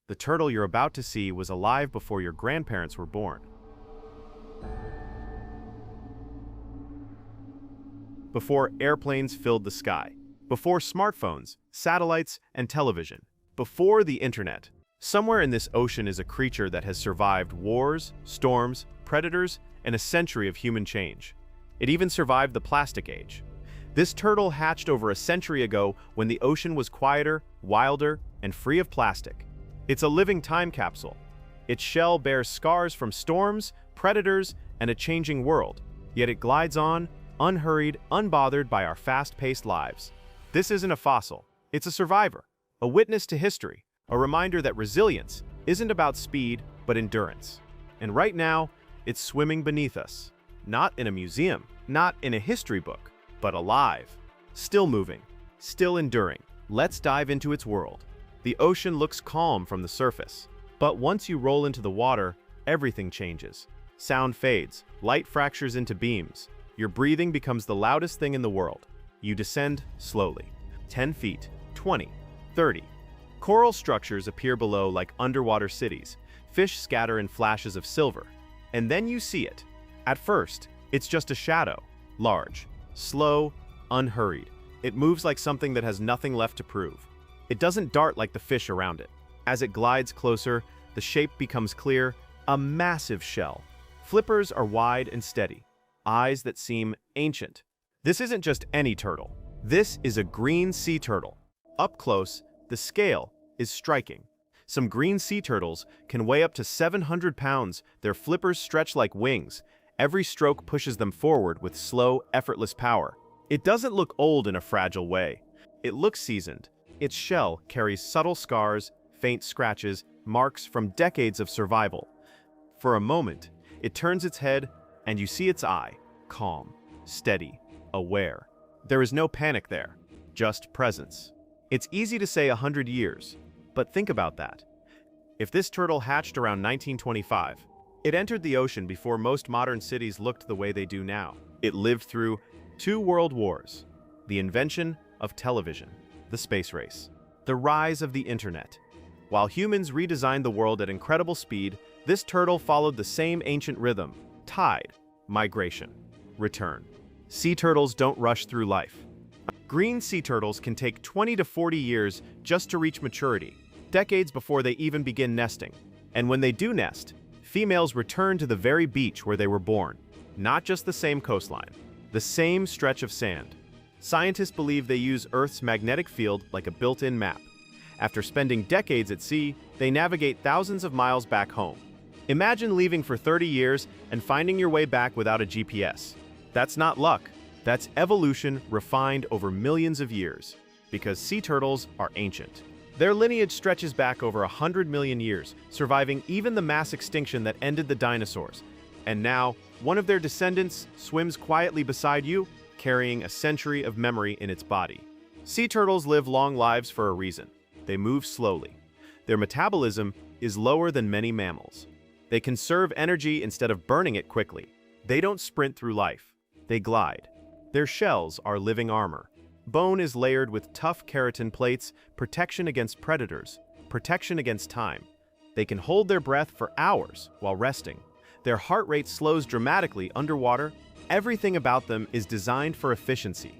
The turtle you're about to see was alive before your grandparents were born. Before airplanes filled the sky. Before smartphones, satellites, and television. Before the internet. Somewhere in this ocean is a creature that has survived wars, storms, predators, and a century of human change. It even survived the plastic age. This turtle hatched over a century ago when the ocean was quieter, wilder, and free of plastic. It's a living time capsule. Its shell bears scars from storms, predators, and a changing world, yet it glides on, unhurried, unbothered by our fast-paced lives. This isn't a fossil, it's a survivor, a witness to history, a reminder that resilience isn't about speed, but endurance. And right now, it's swimming beneath us. Not in a museum, not in a history book, but alive, still moving, still enduring. Let's dive into its world. The ocean looks calm from the surface, but once you roll into the water, everything changes. Sound fades, light fractures into beams. Your breathing becomes the loudest thing in the world. You descend slowly. 10 feet, 20, 30. Coral structures appear below like underwater cities. Fish scatter in flashes of silver. And then you see it. At first, it's just a shadow. Large, slow, unhurried. It moves like something that has nothing left to prove. It doesn't dart like the fish around it. As it glides closer, the shape becomes clear, a massive shell. Flippers are wide and steady, eyes that seem ancient. This isn't just any turtle. This is a green sea turtle. Up close, the scale is striking. Some green sea turtles can weigh up to 700 pounds. Their flippers stretch like wings. Every stroke pushes them forward with slow, effortless power. It doesn't look old in a fragile way. It looks seasoned. Its shell carries subtle scars, faint scratches, marks from decades of survival. For a moment, it turns its head, and you see its eye, calm, steady, aware. There is no panic there, just presence. It's easy to say 100 years, but think about that. If this turtle hatched around 1925, it entered the ocean before most modern cities looked the way they do now. It lived through 2 world wars, the invention of television, the space race, the rise of the internet. While humans redesigned the world at incredible speed, this turtle followed the same ancient rhythm: tide, migration, return. Sea turtles don't rush through life. Green sea turtles can take 20 to 40 years just to reach maturity, decades before they even begin nesting. And when they do nest, females return to the very beach where they were born. Not just the same coastline, the same stretch of sand. Scientists believe they use Earth's magnetic field like a built-in map. After spending decades at sea, they navigate thousands of miles back home. Imagine leaving for 30 years and finding your way back without a GPS. That's not luck. That's evolution refined over millions of years. Because sea turtles are ancient. Their lineage stretches back over 100 million years, surviving even the mass extinction that ended the dinosaurs. And now, one of their descendants swims quietly beside you, carrying a century of memory in its body. Sea turtles live long lives for a reason. They move slowly. Their metabolism is lower than many mammals. They conserve energy instead of burning it quickly. They don't sprint through life. They glide. Their shells are living armor. Bone is layered with tough keratin plates, protection against predators, protection against time. They can hold their breath for hours while resting. Their heart rate slows dramatically underwater. Everything about them is designed for efficiency.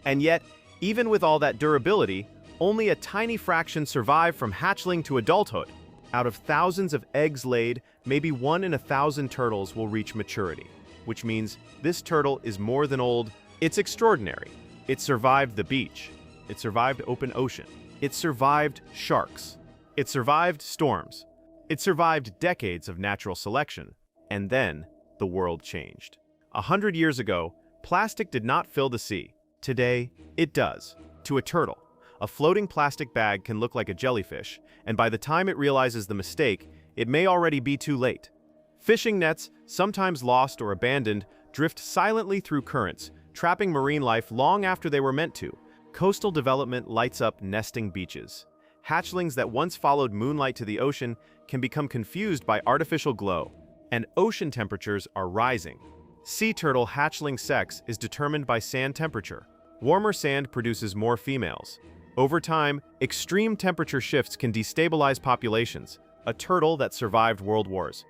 And yet, even with all that durability, only a tiny fraction survive from hatchling to adulthood. Out of thousands of eggs laid, maybe 1 in 1,000 turtles will reach maturity, which means this turtle is more than old. It's extraordinary. It survived the beach. It survived open ocean. It survived sharks. It survived storms. It survived decades of natural selection. And then, the world changed. 100 years ago, plastic did not fill the sea. Today, it does. To a turtle, a floating plastic bag can look like a jellyfish, and by the time it realizes the mistake, it may already be too late. Fishing nets, sometimes lost or abandoned, drift silently through currents, trapping marine life long after they were meant to. Coastal development lights up nesting beaches. Hatchlings that once followed moonlight to the ocean can become confused by artificial glow, and ocean temperatures are rising. Sea turtle hatchling sex is determined by sand temperature. Warmer sand produces more females. Over time, extreme temperature shifts can destabilize populations. A turtle that survived world wars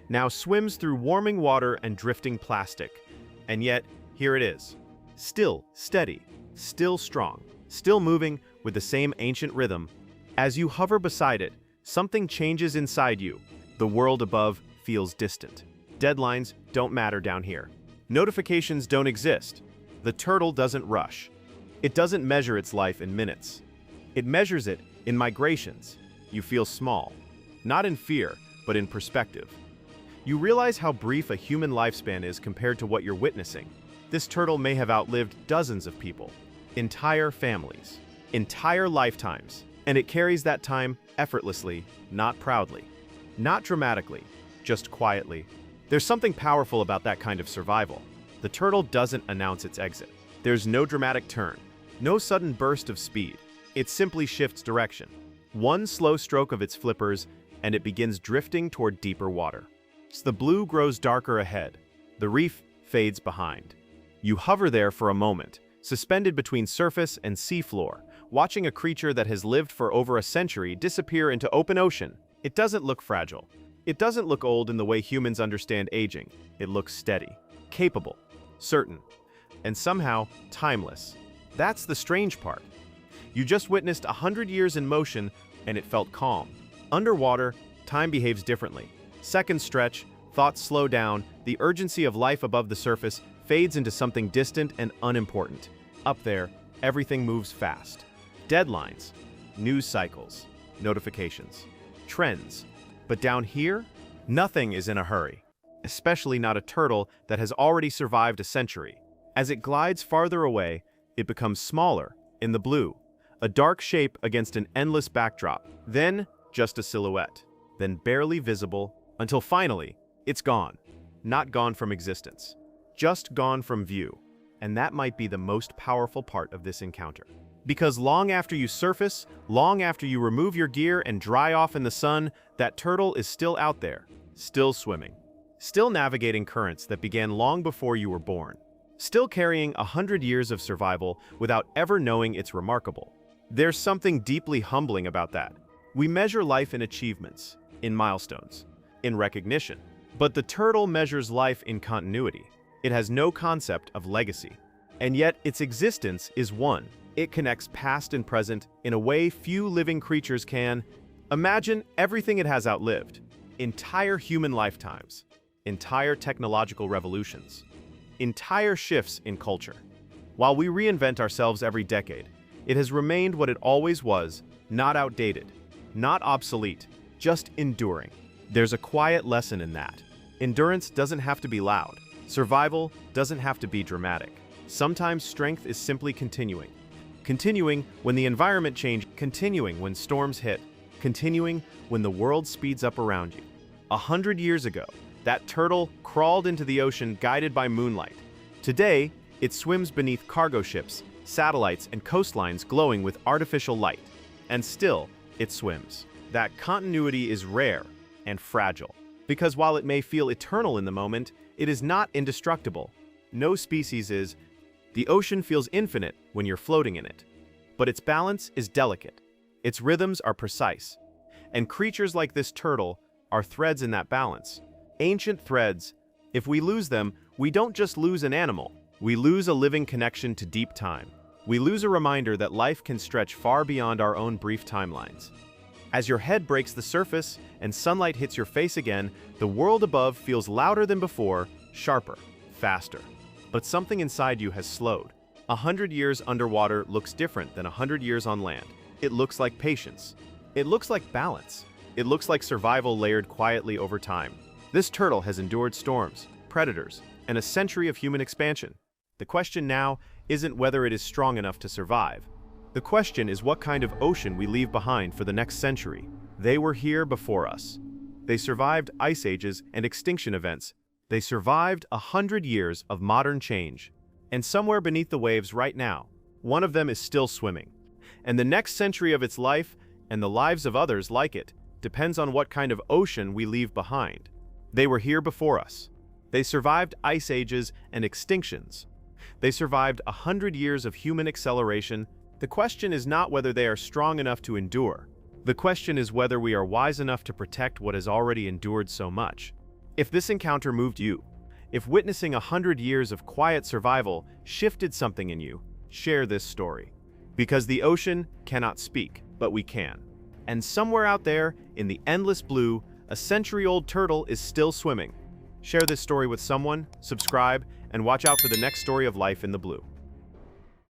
now swims through warming water and drifting plastic. And yet, here it is. Still steady, still strong, still moving with the same ancient rhythm. As you hover beside it, something changes inside you. The world above feels distant. Deadlines don't matter down here. Notifications don't exist. The turtle doesn't rush. It doesn't measure its life in minutes. It measures it in migrations. You feel small, not in fear, but in perspective. You realize how brief a human lifespan is compared to what you're witnessing. This turtle may have outlived dozens of people, entire families, entire lifetimes, and it carries that time effortlessly, not proudly, not dramatically, just quietly. There's something powerful about that kind of survival. The turtle doesn't announce its exit. There's no dramatic turn, no sudden burst of speed. It simply shifts direction. One slow stroke of its flippers, and it begins drifting toward deeper water. The blue grows darker ahead. The reef fades behind. You hover there for a moment, suspended between surface and seafloor, watching a creature that has lived for over a century disappear into open ocean. It doesn't look fragile. It doesn't look old in the way humans understand aging. It looks steady, capable, certain, and somehow timeless. That's the strange part. You just witnessed 100 years in motion, and it felt calm. Underwater, time behaves differently. Seconds stretch, thoughts slow down, the urgency of life above the surface fades into something distant and unimportant. Up there, everything moves fast. Deadlines, news cycles, notifications, trends. But down here, nothing is in a hurry, especially not a turtle that has already survived a century. As it glides farther away, it becomes smaller, in the blue, a dark shape against an endless backdrop, then just a silhouette, then barely visible, until finally, it's gone. Not gone from existence, just gone from view. And that might be the most powerful part of this encounter. Because long after you surface, long after you remove your gear and dry off in the sun, that turtle is still out there, still swimming, still navigating currents that began long before you were born, still carrying 100 years of survival without ever knowing it's remarkable. There's something deeply humbling about that. We measure life in achievements, in milestones, in recognition. But the turtle measures life in continuity. It has no concept of legacy. And yet its existence is one. It connects past and present in a way few living creatures can. Imagine everything it has outlived. Entire human lifetimes, entire technological revolutions, entire shifts in culture. While we reinvent ourselves every decade, it has remained what it always was, not outdated, not obsolete, just enduring. There's a quiet lesson in that. Endurance doesn't have to be loud. Survival doesn't have to be dramatic. Sometimes strength is simply continuing. Continuing when the environment changes, continuing when storms hit, continuing when the world speeds up around you. 100 years ago, that turtle crawled into the ocean guided by moonlight. Today, it swims beneath cargo ships, satellites, and coastlines glowing with artificial light. And still, it swims. That continuity is rare and fragile. Because while it may feel eternal in the moment, it is not indestructible. No species is. The ocean feels infinite when you're floating in it. But its balance is delicate. Its rhythms are precise. And creatures like this turtle are threads in that balance. Ancient threads. If we lose them, we don't just lose an animal. We lose a living connection to deep time. We lose a reminder that life can stretch far beyond our own brief timelines. As your head breaks the surface and sunlight hits your face again, the world above feels louder than before, sharper, faster. But something inside you has slowed. 100 years underwater looks different than 100 years on land. It looks like patience. It looks like balance. It looks like survival layered quietly over time. This turtle has endured storms, predators, and a century of human expansion. The question now isn't whether it is strong enough to survive. The question is what kind of ocean we leave behind for the next century. They were here before us. They survived ice ages and extinction events. They survived 100 years of modern change. And somewhere beneath the waves right now, one of them is still swimming. And the next century of its life, and the lives of others like it, depends on what kind of ocean we leave behind. They were here before us. They survived ice ages and extinctions. They survived 100 years of human acceleration The question is not whether they are strong enough to endure. The question is whether we are wise enough to protect what has already endured so much. If this encounter moved you, if witnessing 100 years of quiet survival shifted something in you, share this story. Because the ocean cannot speak, but we can. And somewhere out there, in the endless blue, a century-old turtle is still swimming. Share this story with someone, subscribe, and watch out for the next story of life in the blue.